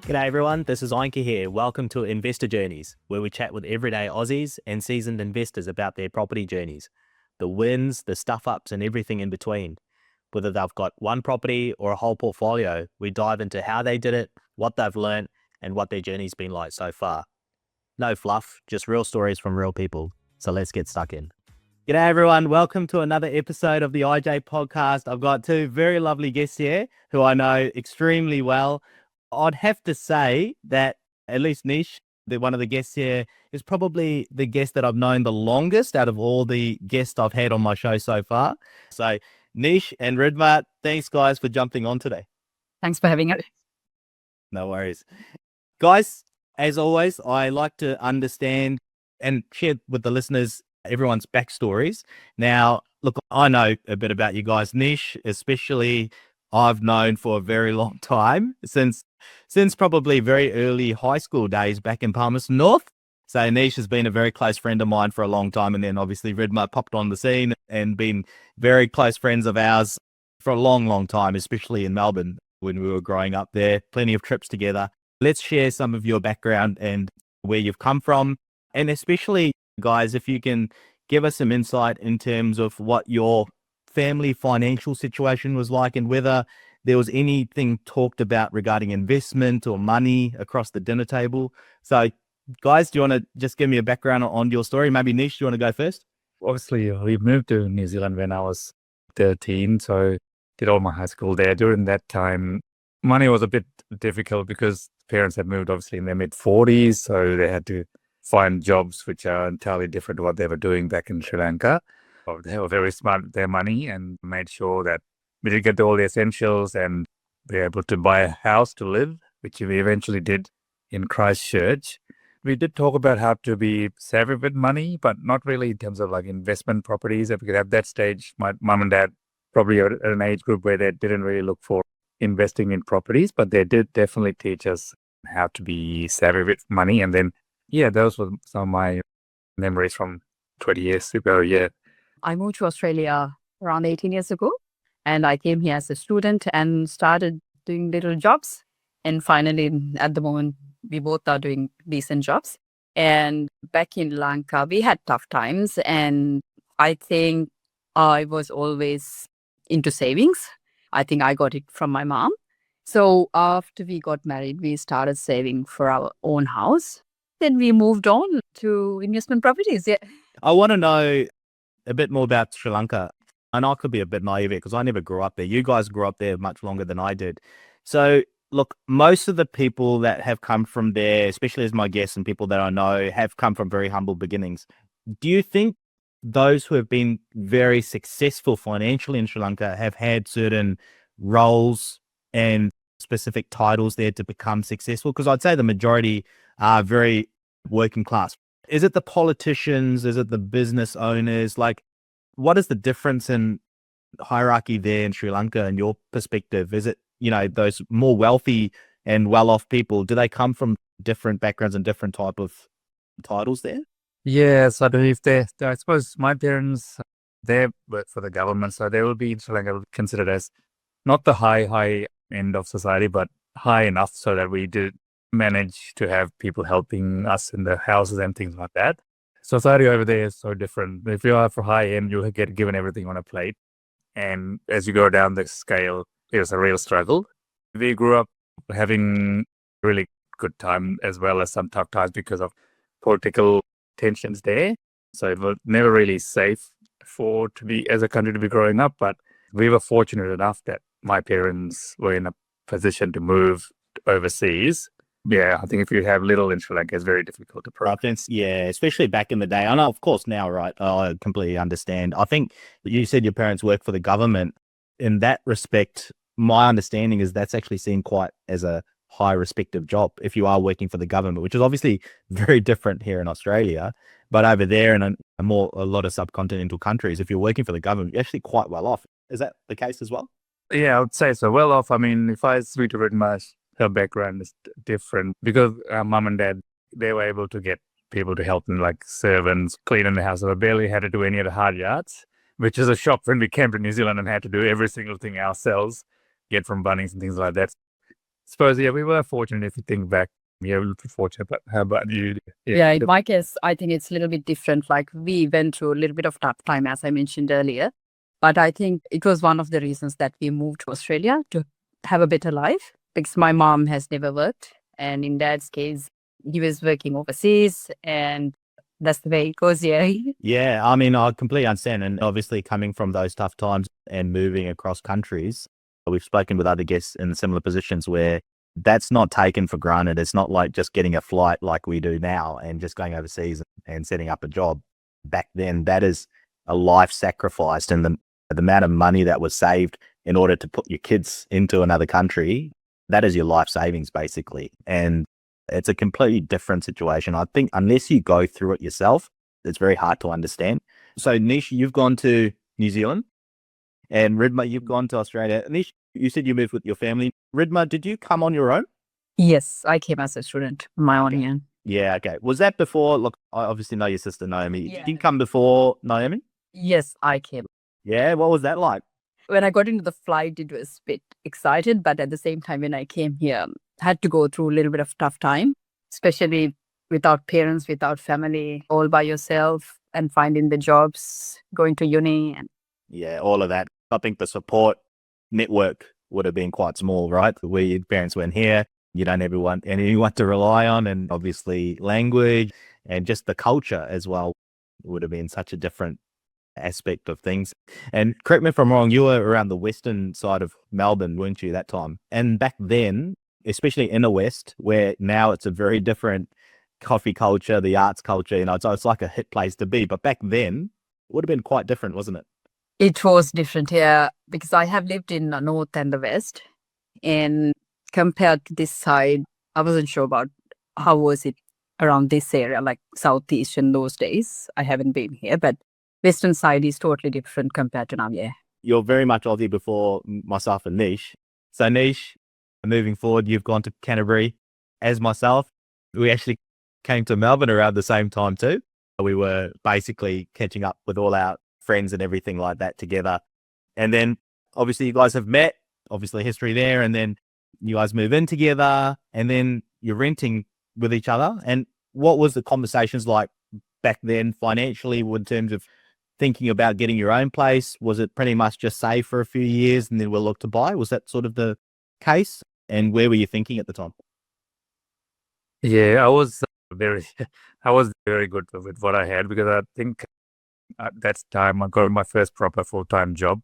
G'day everyone, this is Ainke here. Welcome to Investor Journeys, where we chat with everyday Aussies and seasoned investors about their property journeys, the wins, the stuff ups, and everything in between. Whether they've got one property or a whole portfolio, we dive into how they did it, what they've learned, and what their journey's been like so far. No fluff, just real stories from real people. So let's get stuck in. G'day everyone, welcome to another episode of the IJ podcast. I've got two very lovely guests here who I know extremely well. I'd have to say that at least Nish, one of the guests here, is probably the guest that I've known the longest out of all the guests I've had on my show so far. So Nish and Ridma, thanks guys for jumping on today. Thanks for having us. No worries. Guys, as always, I like to understand and share with the listeners everyone's backstories. Now, look, I know a bit about you guys. Nish, especially, I've known for a very long time, since probably very early high school days back in Palmerston North. So Nish has been a very close friend of mine for a long time. And then obviously Ridma popped on the scene and been very close friends of ours for a long, long time, especially in Melbourne when we were growing up there. Plenty of trips together. Let's share some of your background and where you've come from. And especially, guys, if you can give us some insight in terms of what your family financial situation was like and whether there was anything talked about regarding investment or money across the dinner table. So, guys, do you want to just give me a background on your story? Maybe Nish, do you want to go first? Obviously, we moved to New Zealand when I was 13, so did all my high school there. During that time, money was a bit difficult because parents had moved obviously in their mid-40s, so they had to find jobs which are entirely different to what they were doing back in Sri Lanka. So they were very smart with their money and made sure that we did get all the essentials and be able to buy a house to live, which we eventually did in Christchurch. We did talk about how to be savvy with money, but not really in terms of like investment properties. Because at that stage, my mum and dad probably are at an age group where they didn't really look for investing in properties, but they did definitely teach us how to be savvy with money. And then, yeah, those were some of my memories from 20 years ago. Yeah. I moved to Australia around 18 years ago, and I came here as a student and started doing little jobs. And finally, at the moment, we both are doing decent jobs. And back in Lanka, we had tough times. And I think I was always into savings. I think I got it from my mom. So after we got married, we started saving for our own house. Then we moved on to investment properties. Yeah. I want to know a bit more about Sri Lanka. And I could be a bit naive because I never grew up there. You guys grew up there much longer than I did. So, look, most of the people that have come from there, especially as my guests and people that I know, have come from very humble beginnings. Do you think those who have been very successful financially in Sri Lanka have had certain roles and specific titles there to become successful? Because I'd say the majority are very working class. Is it the politicians? Is it the business owners? Like, what is the difference in hierarchy there in Sri Lanka in your perspective? Is it, those more wealthy and well-off people, do they come from different backgrounds and different type of titles there? Yes, I believe I suppose my parents, they work for the government, so they will be in Sri Lanka considered as not the high end of society, but high enough so that we did manage to have people helping us in the houses and things like that. Society over there is so different. If you are for high end, you get given everything on a plate. And as you go down the scale, it's a real struggle. We grew up having really good time as well as some tough times because of political tensions there. So it was never really safe as a country to be growing up. But we were fortunate enough that my parents were in a position to move overseas. Yeah, I think if you have little in Sri Lanka, it's very difficult to prove. Yeah, especially back in the day. I know, of course, now, right? I completely understand. I think you said your parents work for the government. In that respect, my understanding is that's actually seen quite as a high respective job if you are working for the government, which is obviously very different here in Australia. But over there in a lot of subcontinental countries, if you're working for the government, you're actually quite well off. Is that the case as well? Yeah, I would say so. Well off. I mean, if I speak to Ridma, her background is different because mom and dad, they were able to get people to help them, like servants, clean in the house. So I barely had to do any of the hard yards, which is a shock when we came to New Zealand and had to do every single thing ourselves, get from Bunnings and things like that. suppose, yeah, we were fortunate if you think back. Yeah, we were fortunate, but how about you? Yeah, in my case, I think it's a little bit different. Like we went through a little bit of tough time, as I mentioned earlier. But I think it was one of the reasons that we moved to Australia to have a better life because my mom has never worked. And in dad's case, he was working overseas and that's the way it goes, yeah. Yeah, I mean, I completely understand. And obviously, coming from those tough times and moving across countries, we've spoken with other guests in similar positions where that's not taken for granted. It's not like just getting a flight like we do now and just going overseas and setting up a job. Back then, that is a life sacrificed, and the amount of money that was saved in order to put your kids into another country, that is your life savings, basically. And it's a completely different situation. I think unless you go through it yourself, it's very hard to understand. So, Nish, you've gone to New Zealand, and Ridma, you've gone to Australia. Nish, you said you moved with your family. Ridma, did you come on your own? Yes, I came as a student on my own, yeah. Yeah, okay. Was that before? Look, I obviously know your sister Naomi. Yeah. Did you come before Naomi? Yes, I came. Yeah, what was that like? When I got into the flight, it was a bit excited, but at the same time, when I came here, I had to go through a little bit of tough time, especially without parents, without family, all by yourself and finding the jobs, going to uni. And Yeah, all of that. I think the support network would have been quite small, right? Where your parents weren't here, you don't ever want anyone to rely on, and obviously language and just the culture as well would have been such a different aspect of things. And correct me if I'm wrong, you were around the western side of Melbourne, weren't you, that time? And back then, especially in the West, where now it's a very different coffee culture, the arts culture, so it's like a hit place to be. But back then, it would have been quite different, wasn't it? it was different here because I have lived in the north and the west. And compared to this side, I wasn't sure about how was it around this area, like southeast in those days. I haven't been here, but western side is totally different compared to now, yeah. You're very much Aussie before myself and Nish. So Nish, moving forward, you've gone to Canterbury. As myself, we actually came to Melbourne around the same time too. We were basically catching up with all our friends and everything like that together. And then obviously you guys have met, obviously history there, and then you guys move in together and then you're renting with each other. And what was the conversations like back then financially in terms of thinking about getting your own place? Was it pretty much just save for a few years and then we'll look to buy? Was that sort of the case? And where were you thinking at the time? Yeah, I was very good with what I had because I think at that time I got my first proper full-time job,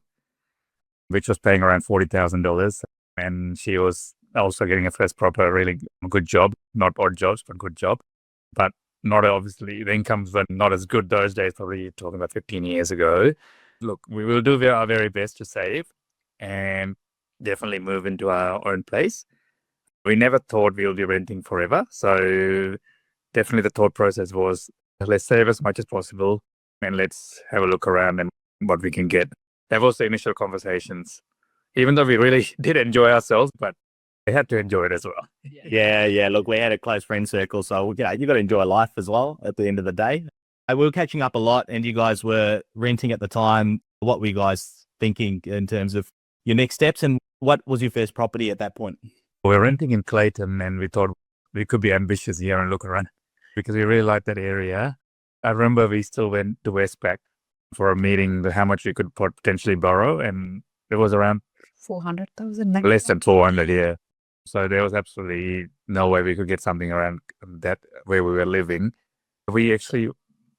which was paying around $40,000. And she was also getting a first proper, really good job, not odd jobs, but good job. But not obviously, the incomes were not as good those days, probably talking about 15 years ago. Look, we will do our very best to save and definitely move into our own place. We never thought we'll be renting forever. So definitely the thought process was, let's save as much as possible and let's have a look around and what we can get. That was the initial conversations, even though we really did enjoy ourselves, but we had to enjoy it as well. Yeah. Look, we had a close friend circle, so you got to enjoy life as well at the end of the day. We were catching up a lot, and you guys were renting at the time. What were you guys thinking in terms of your next steps, and what was your first property at that point? We were renting in Clayton, and we thought we could be ambitious here and look around because we really liked that area. I remember we still went to Westpac for a meeting, how much we could potentially borrow, and it was around 400,000. less than 400, yeah. So there was absolutely no way we could get something around that where we were living. We actually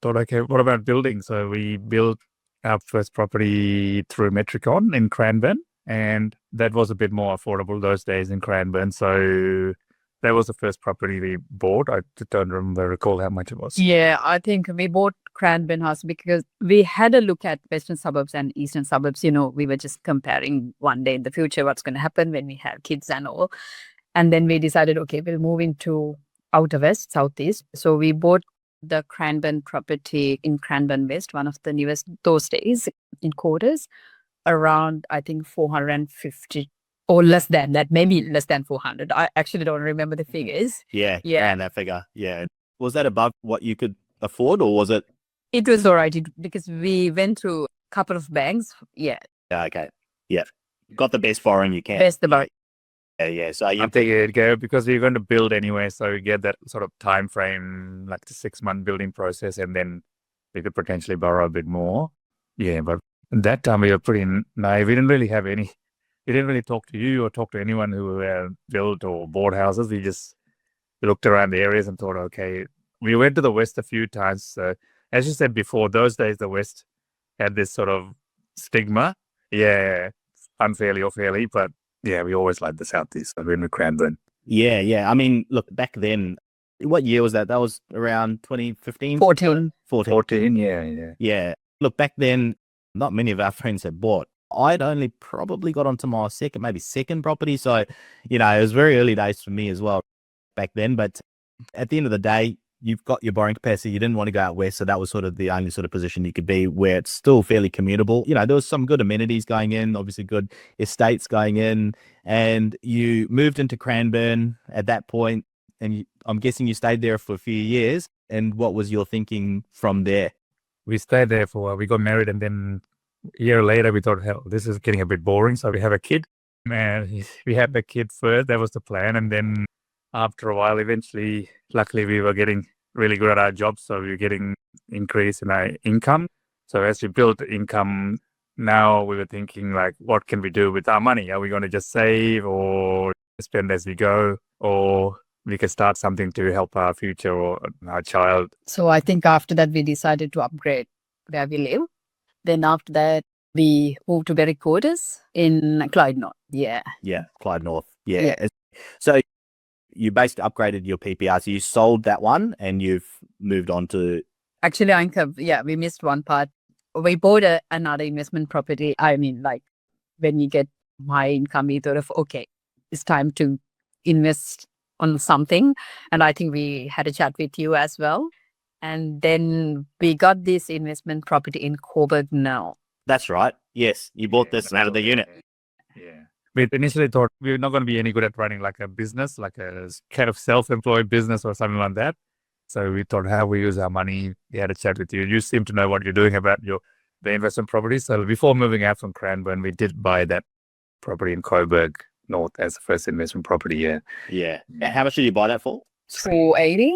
thought, okay, what about building? So we built our first property through Metricon in Cranbourne, and that was a bit more affordable those days in Cranbourne. So that was the first property we bought. I don't recall how much it was. Yeah, I think we bought Cranbourne House because we had a look at western suburbs and eastern suburbs. We were just comparing one day in the future what's going to happen when we have kids and all. And then we decided, okay, we'll move into outer west, southeast. So we bought the Cranbourne property in Cranbourne West, one of the newest those days in quarters, around, I think, 450 or less than that, maybe less than 400. I actually don't remember the figures. Yeah, Yeah. and that figure. Yeah. Was that above what you could afford, or was it? It was all right because we went through a couple of banks. Yeah. Yeah, okay. Yeah. Got the best borrowing you can. Best about Yeah. So I'm thinking it'd go because we're going to build anyway. So we get that sort of time frame, like the 6-month building process, and then we could potentially borrow a bit more. Yeah, but at that time we were pretty naive. We didn't really have any. We didn't really talk to you or talk to anyone who built or bought houses. We just looked around the areas and thought, okay, we went to the West a few times. So as you said before, those days the West had this sort of stigma. Yeah, unfairly or fairly, but yeah, we always liked the Southeast. So we're in Cranbourne. Yeah. I mean, look, back then, what year was that? That was around 2015? 14. 14, yeah. Yeah. Look, back then, not many of our friends had bought. I'd only probably got onto my second property. So, it was very early days for me as well back then. But at the end of the day, you've got your borrowing capacity. You didn't want to go out west. So that was sort of the only sort of position you could be where it's still fairly commutable. There was some good amenities going in, obviously good estates going in. And you moved into Cranbourne at that point, and I'm guessing you stayed there for a few years. And what was your thinking from there? We stayed there for a while. We got married, and then a year later, we thought, hell, this is getting a bit boring. So we have a kid. And we had the kid first. That was the plan. And then after a while, eventually, luckily, we were getting really good at our jobs. So we were getting increase in our income. So as we built income, now we were thinking, like, what can we do with our money? Are we going to just save or spend as we go? Or we can start something to help our future or our child. So I think after that, we decided to upgrade where we live. Then after that, we moved to Berwick Quarters in Clyde North. Yeah. Yeah, Clyde North. Yeah. So you basically upgraded your PPR. So you sold that one and you've moved on to... Actually, we missed one part. We bought another investment property. I mean, like when we get high income, we thought of, okay, it's time to invest on something. And I think we had a chat with you as well. And then we got this investment property in Coburg now. That's right. Yes. You bought this out of the unit. Yeah. We initially thought we were not going to be any good at running like a business, like a kind of self-employed business or something like that. So we thought, how we use our money. We had a chat with you. You seem to know what you're doing about the investment property. So before moving out from Cranbourne, we did buy that property in Coburg North as the first investment property. Yeah. And how much did you buy that for? 480.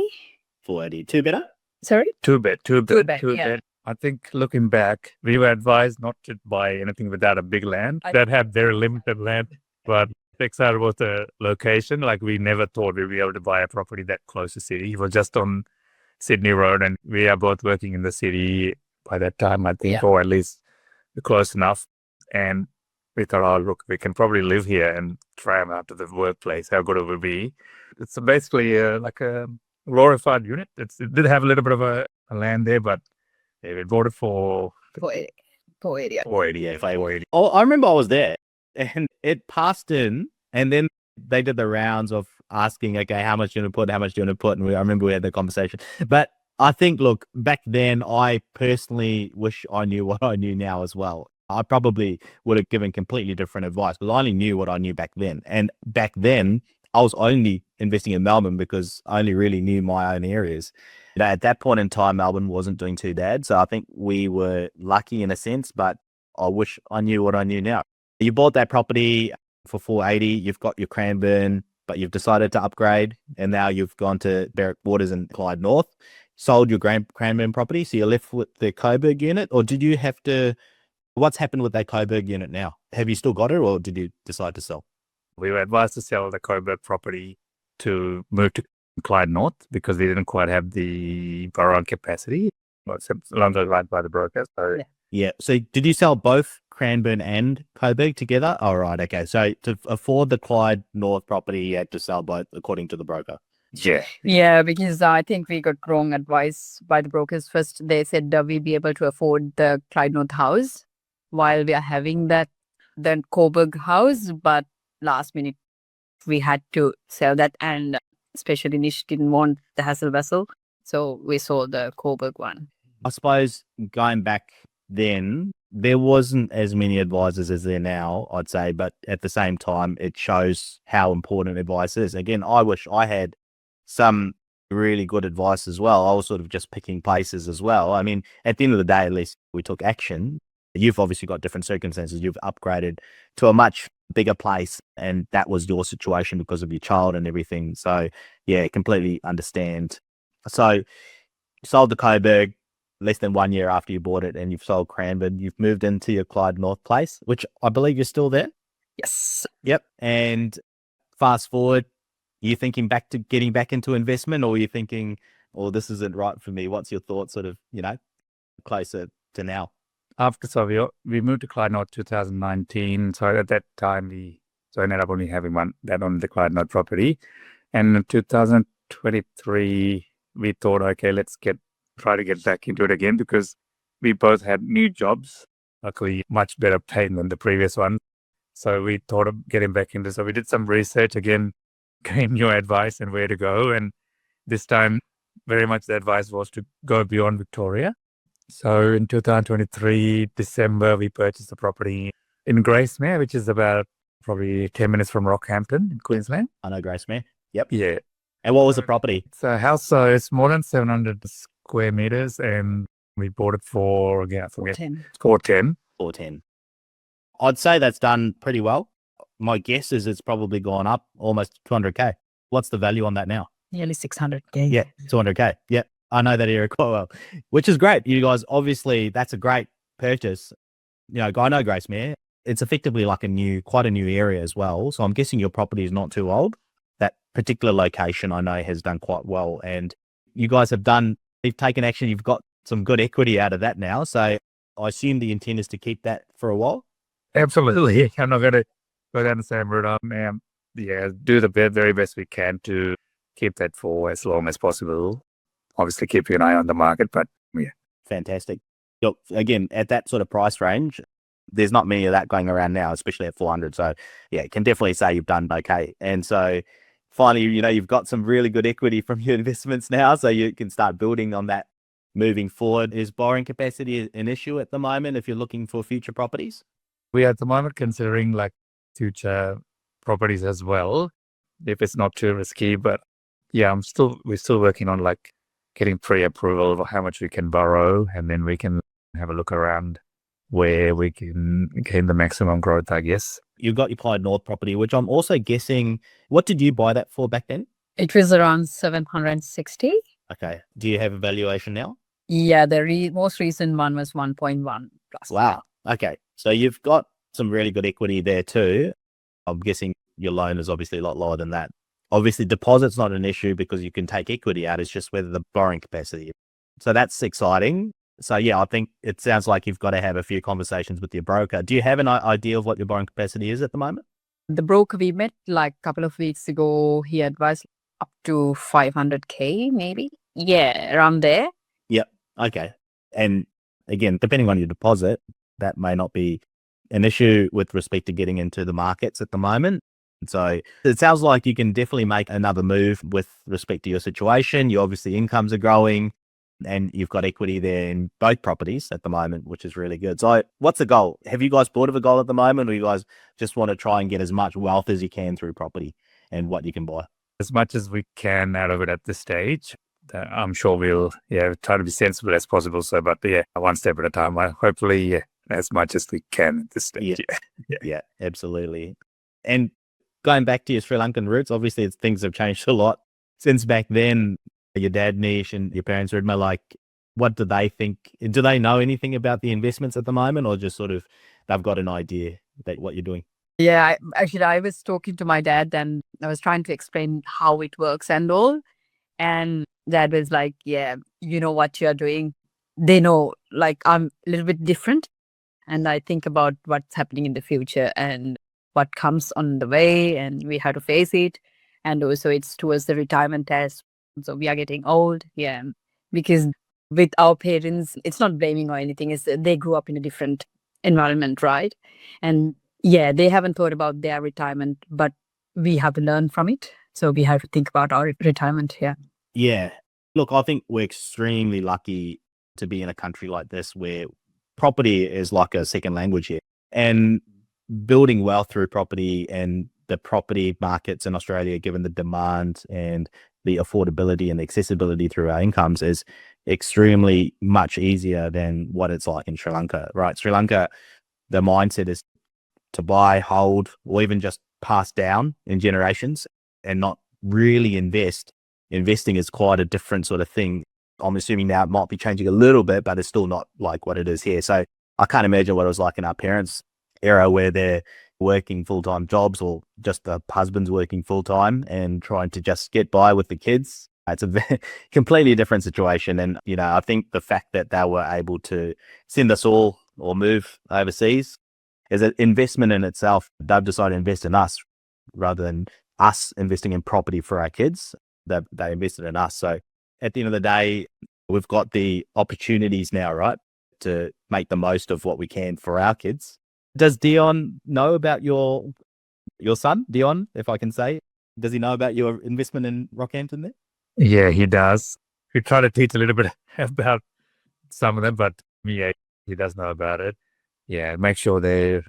480. Two better? Sorry? Two bed. Yeah. I think looking back, we were advised not to buy anything without a big land that had very limited land. But excited was the location. Like we never thought we'd be able to buy a property that close to city. It was just on Sydney Road, and we are both working in the city by that time, I think, or at least close enough. And we thought, oh, look, we can probably live here and tram out to the workplace. How good it would be. It's basically like a glorified unit. It did have a little bit of a land there, but we bought it for 480. 480. Oh, I remember I was there and it passed in, and then they did the rounds of asking, okay, how much do you want to put? And I remember we had the conversation. But I think, look, back then, I personally wish I knew what I knew now as well. I probably would have given completely different advice because I only knew what I knew back then. And back then, I was only investing in Melbourne because I only really knew my own areas. At that point in time, Melbourne wasn't doing too bad. So I think we were lucky in a sense, but I wish I knew what I knew now. You bought that property for 480. You've got your Cranbourne, but you've decided to upgrade. And now you've gone to Berwick Waters and Clyde North, sold your Cranbourne property. So you're left with the Coburg unit, or did you have to... What's happened with that Coburg unit now? Have you still got it, or did you decide to sell? We were advised to sell the Coburg property to move to Clyde North because we didn't quite have the borrowing capacity. It's loans advised by the broker. So yeah. So did you sell both Cranbourne and Coburg together? All right. Okay. So to afford the Clyde North property, you had to sell both according to the broker. Yeah, because I think we got wrong advice by the brokers. First, they said we'll be able to afford the Clyde North house while we are having the Coburg house, but last minute we had to sell that, and especially Nish didn't want the hassle vessel, so we sold the Coburg one. I suppose going back then, there wasn't as many advisors as there now, I'd say, but at the same time, it shows how important advice is. Again, I wish I had some really good advice as well. I was sort of just picking places as well. I mean, at the end of the day, at least we took action. You've obviously got different circumstances. You've upgraded to a much bigger place, and that was your situation because of your child and everything. So yeah, completely understand. So you sold the Coburg less than 1 year after you bought it, and you've sold Cranbourne. You've moved into your Clyde North place, which I believe you're still there. Yes. Yep. And fast forward, you thinking back to getting back into investment, or are you thinking, oh, this isn't right for me? What's your thoughts sort of, closer to now? So we moved to Clyde North 2019. So at that time, I ended up only having that on the Clyde North property. And in 2023, we thought, okay, let's try to get back into it again, because we both had new jobs, luckily much better paying than the previous one. So we thought of getting back into. So we did some research again, gained your advice and where to go. And this time, very much the advice was to go beyond Victoria. So in 2023, December, we purchased a property in Gracemere, which is about probably 10 minutes from Rockhampton in Queensland. I know Gracemere. Yep. Yeah. And what was the property? It's a house, so it's more than 700 square meters, and we bought it for, again, I forget, 410. 410. I'd say that's done pretty well. My guess is it's probably gone up almost 200K. What's the value on that now? Nearly 600K. Yeah, 200K. Yeah, I know that area quite well, which is great. You guys, obviously, that's a great purchase. I know Gracemere. It's effectively like quite a new area as well. So I'm guessing your property is not too old. That particular location I know has done quite well. And you guys you've taken action. You've got some good equity out of that now. So I assume the intent is to keep that for a while. Absolutely. I'm not going to go down the same route. Do the very best we can to keep that for as long as possible. Obviously, keeping an eye on the market, but yeah. Fantastic. Look, again, at that sort of price range, there's not many of that going around now, especially at 400. So yeah, can definitely say you've done okay. And so finally, you've got some really good equity from your investments now, so you can start building on that moving forward. Is borrowing capacity an issue at the moment if you're looking for future properties? We are at the moment considering like future properties as well, if it's not too risky. But yeah, we're still working on like getting pre-approval of how much we can borrow, and then we can have a look around where we can gain the maximum growth, I guess. You've got your Clyde North property, which I'm also guessing, what did you buy that for back then? It was around 760. Okay. Do you have a valuation now? Yeah, the most recent one was 1.1 plus. Wow. Okay. So you've got some really good equity there too. I'm guessing your loan is obviously a lot lower than that. Obviously, deposit's not an issue because you can take equity out. It's just whether the borrowing capacity. So that's exciting. So yeah, I think it sounds like you've got to have a few conversations with your broker. Do you have an idea of what your borrowing capacity is at the moment? The broker we met like a couple of weeks ago, he advised up to 500K maybe. Yeah, around there. Yep. Okay. And again, depending on your deposit, that may not be an issue with respect to getting into the markets at the moment. So it sounds like you can definitely make another move with respect to your situation. Your obviously incomes are growing and you've got equity there in both properties at the moment, which is really good. So what's the goal? Have you guys thought of a goal at the moment, or you guys just want to try and get as much wealth as you can through property and what you can buy? As much as we can out of it at this stage. I'm sure we'll try to be sensible as possible. So, but yeah, one step at a time. Hopefully, as much as we can at this stage. Yeah, absolutely. And going back to your Sri Lankan roots, obviously things have changed a lot since back then. Your dad, Nish, and your parents, Ridma, like, what do they think? Do they know anything about the investments at the moment, or just sort of they've got an idea that what you're doing? Yeah, I was talking to my dad and I was trying to explain how it works and all. And dad was like, yeah, you know what you're doing. They know, like, I'm a little bit different. And I think about what's happening in the future and what comes on the way, and we have to face it. And also it's towards the retirement test. So we are getting old. Yeah. Because with our parents, it's not blaming or anything. It's they grew up in a different environment, right? And yeah, they haven't thought about their retirement, but we have to learn from it. So we have to think about our retirement here. Yeah. Look, I think we're extremely lucky to be in a country like this where property is like a second language here. And building wealth through property, and the property markets in Australia, given the demand and the affordability and the accessibility through our incomes, is extremely much easier than what it's like in Sri Lanka, right? Sri Lanka, the mindset is to buy, hold, or even just pass down in generations and not really invest. Investing is quite a different sort of thing. I'm assuming now it might be changing a little bit, but it's still not like what it is here. So I can't imagine what it was like in our parents' era where they're working full-time jobs or just the husband's working full-time and trying to just get by with the kids. It's a completely different situation. And, I think the fact that they were able to send us all or move overseas is an investment in itself. They've decided to invest in us rather than us investing in property for our kids. They invested in us. So at the end of the day, we've got the opportunities now, right, to make the most of what we can for our kids. Does Dion know about your son, Dion, if I can say? Does he know about your investment in Rockhampton there? Yeah, he does. We try to teach a little bit about some of them, but yeah, he does know about it. Yeah, make sure they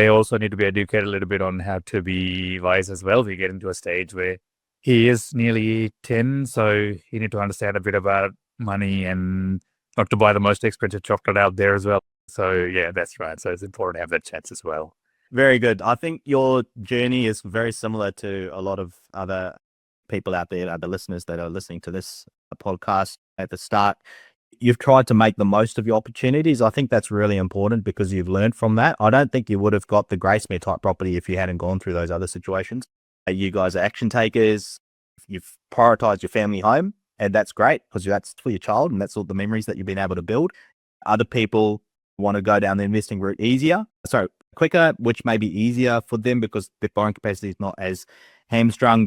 also need to be educated a little bit on how to be wise as well. We get into a stage where he is nearly 10, so you need to understand a bit about money and not to buy the most expensive chocolate out there as well. So yeah, that's right. So it's important to have that chance as well. Very good. I think your journey is very similar to a lot of other people out there, other listeners that are listening to this podcast at the start. You've tried to make the most of your opportunities. I think that's really important because you've learned from that. I don't think you would have got the Gracemere type property if you hadn't gone through those other situations. You guys are action takers. You've prioritized your family home, and that's great because that's for your child and that's all the memories that you've been able to build. Other people want to go down the investing route quicker, which may be easier for them because their borrowing capacity is not as hamstrung.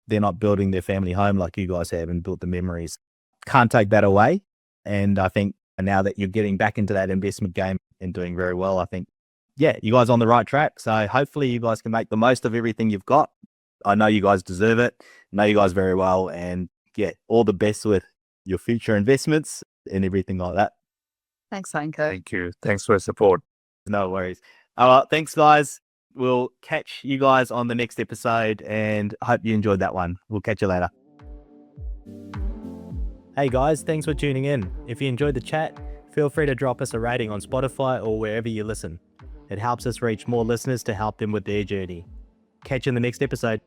They're not building their family home like you guys have and built the memories. Can't take that away. And I think now that you're getting back into that investment game and doing very well, I think, yeah, you guys are on the right track. So hopefully you guys can make the most of everything you've got. I know you guys deserve it. Know you guys very well. And yeah, all the best with your future investments and everything like that. Thanks, Sanko. Thank you. Thanks for your support. No worries. Thanks, guys. We'll catch you guys on the next episode and hope you enjoyed that one. We'll catch you later. Hey guys, thanks for tuning in. If you enjoyed the chat, feel free to drop us a rating on Spotify or wherever you listen. It helps us reach more listeners to help them with their journey. Catch you in the next episode.